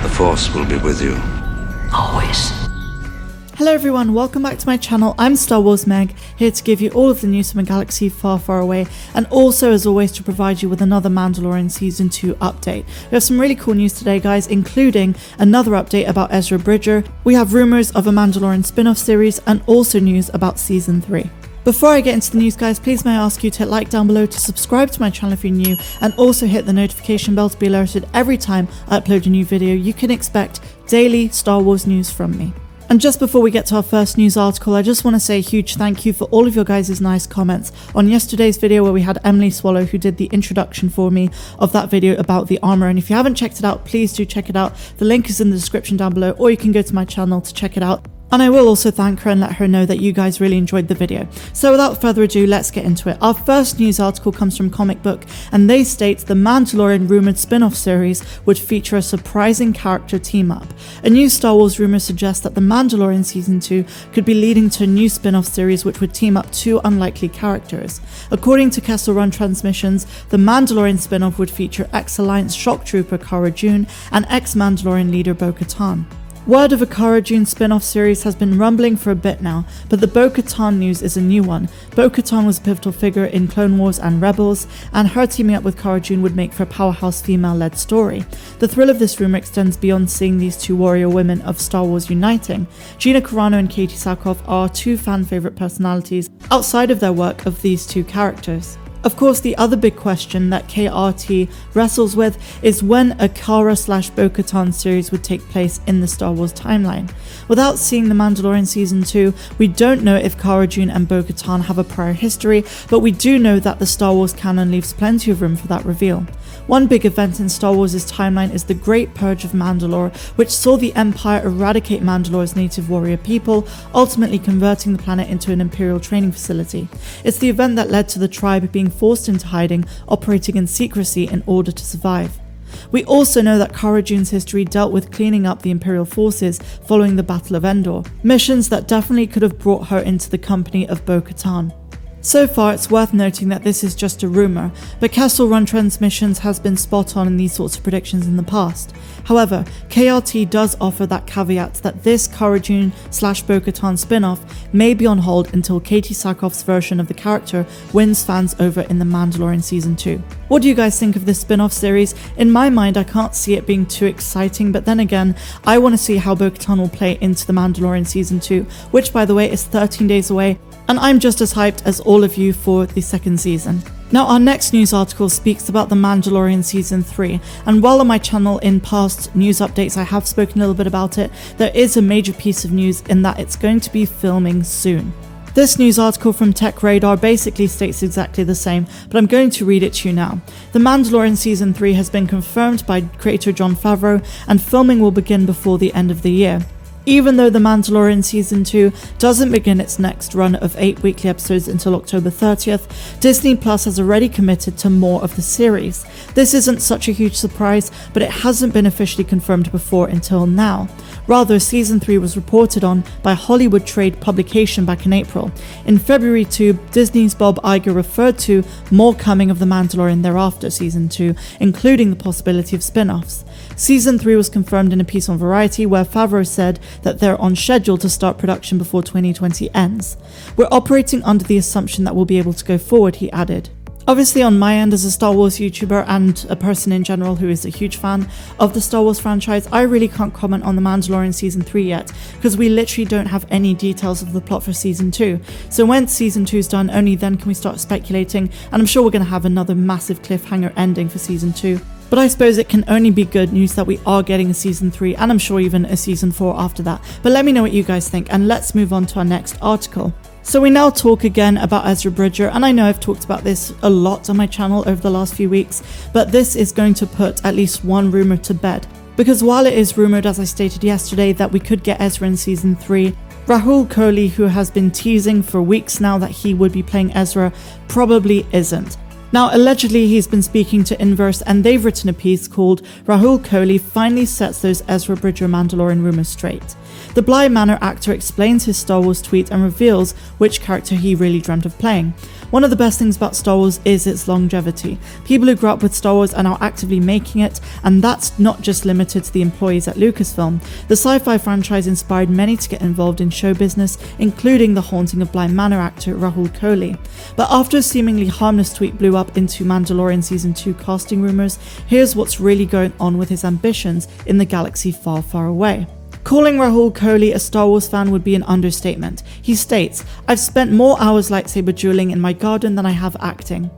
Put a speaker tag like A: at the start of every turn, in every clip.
A: The Force will be with you.
B: Always.
C: Hello everyone, welcome back to my channel. I'm Star Wars Meg, here to give you all of the news from a galaxy far, far away, and also as always to provide you with another Mandalorian Season 2 update. We have some really cool news today guys, including another update about Ezra Bridger. We have rumours of a Mandalorian spin-off series, and also news about Season 3. Before I get into the news guys, please may I ask you to hit like down below, to subscribe to my channel if you're new, and also hit the notification bell to be alerted every time I upload a new video. You can expect daily Star Wars news from me. And just before we get to our first news article, I just want to say a huge thank you for all of your guys' nice comments on yesterday's video where we had Emily Swallow, who did the introduction for me of that video about the armor. And if you haven't checked it out, please do check it out. The link is in the description down below, or you can go to my channel to check it out. And I will also thank her and let her know that you guys really enjoyed the video. So without further ado, let's get into it. Our first news article comes from Comic Book, and they state the Mandalorian rumored spin-off series would feature a surprising character team-up. A new Star Wars rumor suggests that the Mandalorian Season 2 could be leading to a new spin-off series which would team up two unlikely characters. According to Kessel Run Transmissions, the Mandalorian spin-off would feature ex-Alliance shock trooper Cara Dune and ex-Mandalorian leader Bo-Katan. Word of a Cara Dune spin-off series has been rumbling for a bit now, but the Bo-Katan news is a new one. Bo-Katan was a pivotal figure in Clone Wars and Rebels, and her teaming up with Cara Dune would make for a powerhouse female-led story. The thrill of this rumor extends beyond seeing these two warrior women of Star Wars uniting. Gina Carano and Katie Sackhoff are two fan-favourite personalities outside of their work of these two characters. Of course, the other big question that KRT wrestles with is when a Cara/Bo-Katan series would take place in the Star Wars timeline. Without seeing The Mandalorian Season 2, we don't know if Cara Dune and Bo-Katan have a prior history, but we do know that the Star Wars canon leaves plenty of room for that reveal. One big event in Star Wars' timeline is the Great Purge of Mandalore, which saw the Empire eradicate Mandalore's native warrior people, ultimately converting the planet into an Imperial training facility. It's the event that led to the tribe being forced into hiding, operating in secrecy in order to survive. We also know that Cara Dune's history dealt with cleaning up the Imperial forces following the Battle of Endor, missions that definitely could have brought her into the company of Bo-Katan. So far, it's worth noting that this is just a rumour, but Kessel Run Transmissions has been spot on in these sorts of predictions in the past. However, KRT does offer that caveat that this Cara Dune/Bo-Katan spin-off may be on hold until Katie Sackhoff's version of the character wins fans over in The Mandalorian Season 2. What do you guys think of this spin-off series? In my mind, I can't see it being too exciting, but then again, I want to see how Bo-Katan will play into The Mandalorian Season 2, which by the way is 13 days away, and I'm just as hyped as all of you for the second season. Now, our next news article speaks about The Mandalorian Season 3, and while on my channel in past news updates I have spoken a little bit about it, there is a major piece of news in that it's going to be filming soon. This news article from Tech Radar basically states exactly the same, but I'm going to read it to you now. The Mandalorian Season 3 has been confirmed by creator Jon Favreau, and filming will begin before the end of the year. Even though The Mandalorian Season 2 doesn't begin its next run of 8 weekly episodes until October 30th, Disney Plus has already committed to more of the series. This isn't such a huge surprise, but it hasn't been officially confirmed before until now. Rather, Season 3 was reported on by Hollywood Trade publication back in April. In February too, Disney's Bob Iger referred to more coming of The Mandalorian thereafter Season 2, including the possibility of spin-offs. Season 3 was confirmed in a piece on Variety where Favreau said that they're on schedule to start production before 2020 ends. We're operating under the assumption that we'll be able to go forward, he added. Obviously on my end as a Star Wars YouTuber and a person in general who is a huge fan of the Star Wars franchise, I really can't comment on The Mandalorian Season 3 yet, because we literally don't have any details of the plot for Season 2. So when Season 2 is done, only then can we start speculating, and I'm sure we're going to have another massive cliffhanger ending for Season 2. But I suppose it can only be good news that we are getting a Season 3, and I'm sure even a Season 4 after that. But let me know what you guys think, and let's move on to our next article. So we now talk again about Ezra Bridger, and I know I've talked about this a lot on my channel over the last few weeks, but this is going to put at least one rumour to bed. Because while it is rumoured, as I stated yesterday, that we could get Ezra in Season 3, Rahul Kholi, who has been teasing for weeks now that he would be playing Ezra, probably isn't. Now, allegedly, he's been speaking to Inverse and they've written a piece called Rahul Kholi finally sets those Ezra Bridger Mandalorian rumors straight. The Bly Manor actor explains his Star Wars tweet and reveals which character he really dreamt of playing. One of the best things about Star Wars is its longevity. People who grew up with Star Wars are now actively making it, and that's not just limited to the employees at Lucasfilm. The sci-fi franchise inspired many to get involved in show business, including the haunting of Bly Manor actor Rahul Kholi. But after a seemingly harmless tweet blew up into Mandalorian Season 2 casting rumours, here's what's really going on with his ambitions in the galaxy far, far away. Calling Rahul Kholi a Star Wars fan would be an understatement. He states, "I've spent more hours lightsaber dueling in my garden than I have acting."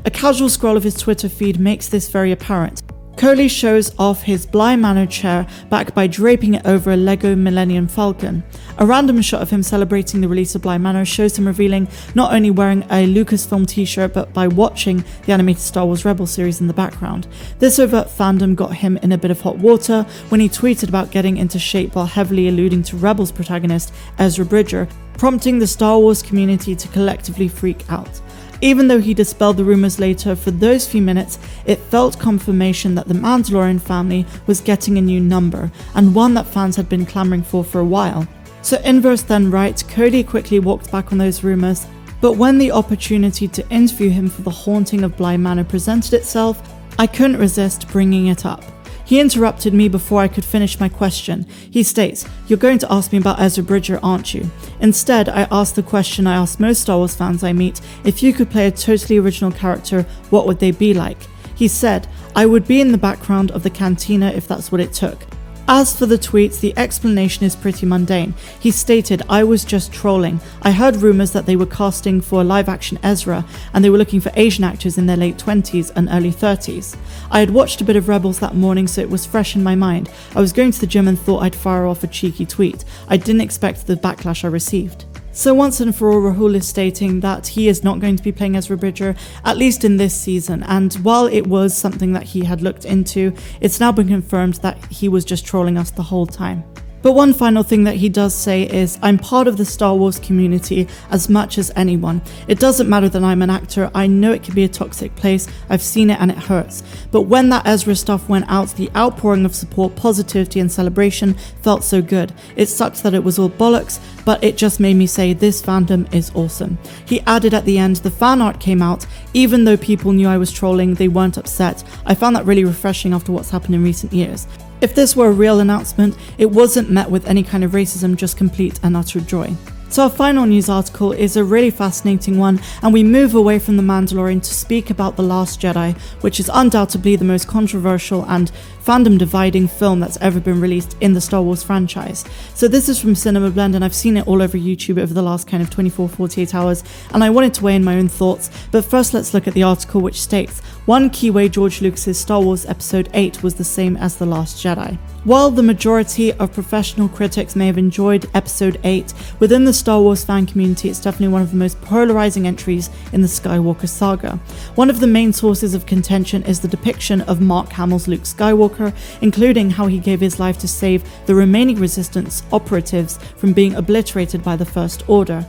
C: A casual scroll of his Twitter feed makes this very apparent. Kholi shows off his Bly Manor chair back by draping it over a Lego Millennium Falcon. A random shot of him celebrating the release of Bly Manor shows him revealing not only wearing a Lucasfilm t-shirt but by watching the animated Star Wars Rebel series in the background. This overt fandom got him in a bit of hot water when he tweeted about getting into shape while heavily alluding to Rebels protagonist Ezra Bridger, prompting the Star Wars community to collectively freak out. Even though he dispelled the rumours later, for those few minutes, it felt confirmation that the Mandalorian family was getting a new number, and one that fans had been clamouring for a while. So Inverse then writes, Kholi quickly walked back on those rumours, but when the opportunity to interview him for the haunting of Bly Manor presented itself, I couldn't resist bringing it up. He interrupted me before I could finish my question. He states, "You're going to ask me about Ezra Bridger, aren't you?" Instead, I asked the question I ask most Star Wars fans I meet: if you could play a totally original character, what would they be like? He said, "I would be in the background of the cantina if that's what it took." As for the tweets, the explanation is pretty mundane. He stated, "I was just trolling. I heard rumours that they were casting for a live-action Ezra, and they were looking for Asian actors in their late 20s and early 30s. I had watched a bit of Rebels that morning, so it was fresh in my mind. I was going to the gym and thought I'd fire off a cheeky tweet. I didn't expect the backlash I received." So once and for all, Rahul is stating that he is not going to be playing Ezra Bridger, at least in this season, and while it was something that he had looked into, it's now been confirmed that he was just trolling us the whole time. But one final thing that he does say is, "I'm part of the Star Wars community as much as anyone. It doesn't matter that I'm an actor. I know it can be a toxic place. I've seen it and it hurts. But when that Ezra stuff went out, the outpouring of support, positivity and celebration felt so good. It sucks that it was all bollocks, but it just made me say this fandom is awesome." He added at the end, "The fan art came out. Even though people knew I was trolling, they weren't upset. I found that really refreshing after what's happened in recent years. If this were a real announcement, it wasn't met with any kind of racism, just complete and utter joy." So our final news article is a really fascinating one, and we move away from The Mandalorian to speak about The Last Jedi, which is undoubtedly the most controversial and fandom-dividing film that's ever been released in the Star Wars franchise. So this is from Cinema Blend, and I've seen it all over YouTube over the last kind of 24-48 hours, and I wanted to weigh in my own thoughts. But first, let's look at the article, which states, "One key way George Lucas's Star Wars Episode 8 was the same as The Last Jedi." While the majority of professional critics may have enjoyed Episode 8, within the Star Wars fan community, it's definitely one of the most polarizing entries in the Skywalker saga. One of the main sources of contention is the depiction of Mark Hamill's Luke Skywalker, including how he gave his life to save the remaining Resistance operatives from being obliterated by the First Order.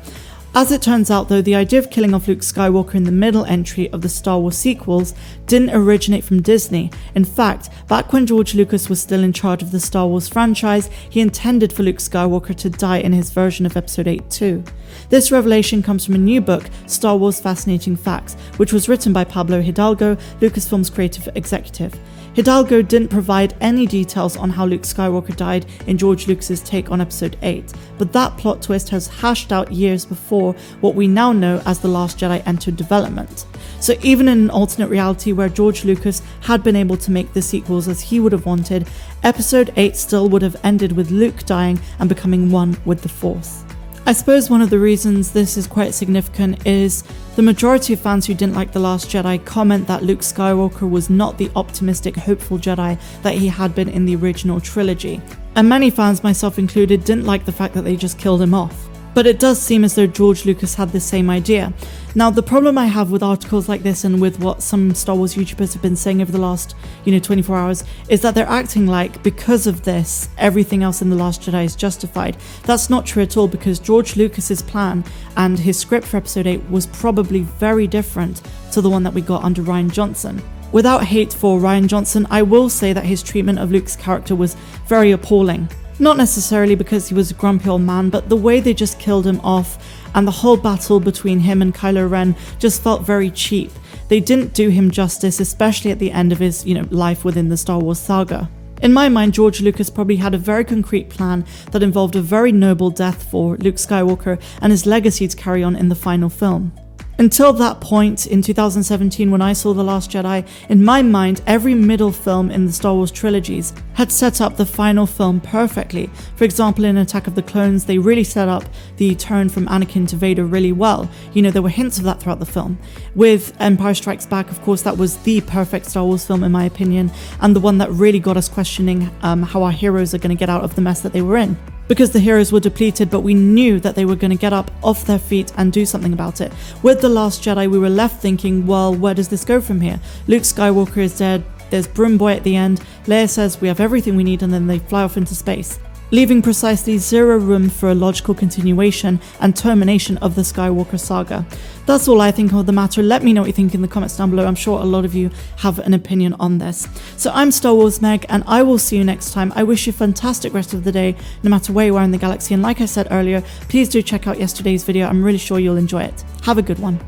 C: As it turns out though, the idea of killing off Luke Skywalker in the middle entry of the Star Wars sequels didn't originate from Disney. In fact, back when George Lucas was still in charge of the Star Wars franchise, he intended for Luke Skywalker to die in his version of Episode 8 too. This revelation comes from a new book, Star Wars Fascinating Facts, which was written by Pablo Hidalgo, Lucasfilm's creative executive. Hidalgo didn't provide any details on how Luke Skywalker died in George Lucas's take on Episode 8, but that plot twist has hashed out years before what we now know as The Last Jedi entered development. So even in an alternate reality where George Lucas had been able to make the sequels as he would have wanted, Episode 8 still would have ended with Luke dying and becoming one with the Force. I suppose one of the reasons this is quite significant is the majority of fans who didn't like The Last Jedi comment that Luke Skywalker was not the optimistic, hopeful Jedi that he had been in the original trilogy. And many fans, myself included, didn't like the fact that they just killed him off. But it does seem as though George Lucas had the same idea. Now, the problem I have with articles like this and with what some Star Wars YouTubers have been saying over the last, 24 hours, is that they're acting like, because of this, everything else in The Last Jedi is justified. That's not true at all, because George Lucas's plan and his script for Episode 8 was probably very different to the one that we got under Rian Johnson. Without hate for Rian Johnson, I will say that his treatment of Luke's character was very appalling. Not necessarily because he was a grumpy old man, but the way they just killed him off and the whole battle between him and Kylo Ren just felt very cheap. They didn't do him justice, especially at the end of his, life within the Star Wars saga. In my mind, George Lucas probably had a very concrete plan that involved a very noble death for Luke Skywalker and his legacy to carry on in the final film. Until that point, in 2017 when I saw The Last Jedi, in my mind, every middle film in the Star Wars trilogies had set up the final film perfectly. For example, in Attack of the Clones, they really set up the turn from Anakin to Vader really well. There were hints of that throughout the film. With Empire Strikes Back, of course, that was the perfect Star Wars film in my opinion, and the one that really got us questioning how our heroes are going to get out of the mess that they were in. Because the heroes were depleted, but we knew that they were going to get up off their feet and do something about it. With The Last Jedi, we were left thinking, well, where does this go from here? Luke Skywalker is dead, there's Broom Boy at the end, Leia says we have everything we need, and then they fly off into space, leaving precisely zero room for a logical continuation and termination of the Skywalker saga. That's all I think of the matter. Let me know what you think in the comments down below. I'm sure a lot of you have an opinion on this. So I'm Star Wars Meg, and I will see you next time. I wish you a fantastic rest of the day, no matter where you are in the galaxy. And like I said earlier, please do check out yesterday's video. I'm really sure you'll enjoy it. Have a good one.